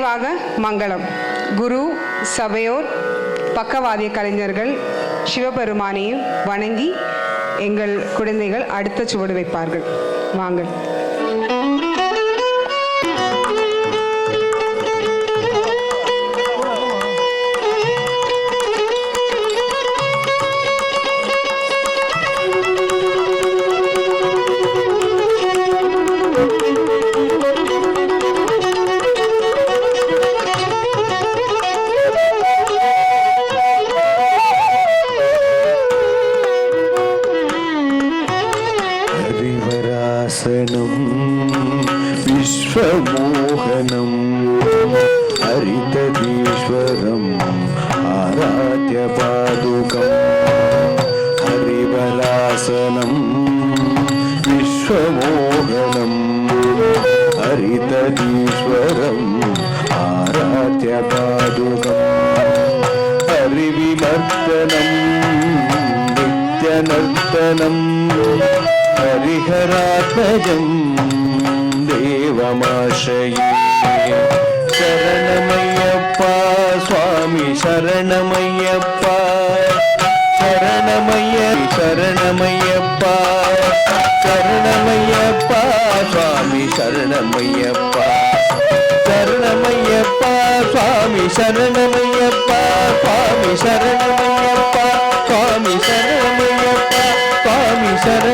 நிறைவாக மங்களம். குரு, சபையோர், பக்கவாதிய கலைஞர்கள் சிவபெருமானையும் வணங்கி எங்கள் குழந்தைகள் அடுத்த சுவடு வைப்பார்கள். வாங்கள். विश्वमोहनम् हरितदीश्वरम् आराध्यपादुकम् हरिवरासनम् विश्वमोहनम् हरितदीश्वरम् आराध्यपादुकम् हरिविमर्दनम् नित्यनर्तनम् हरिहरात्मजम् देवमाश्रये. शरणमय्यप्पा स्वामी शरणमय्यप्पा शरणमय्यप्पा शरणमय्यप्पा स्वामी शरणमय्यप्पा शरणमय्यप्पा स्वामी शरणमय्यप्पा स्वामी शरणमय्यप्पा स्वामी शरणमय्यप्पा स्वामी शरण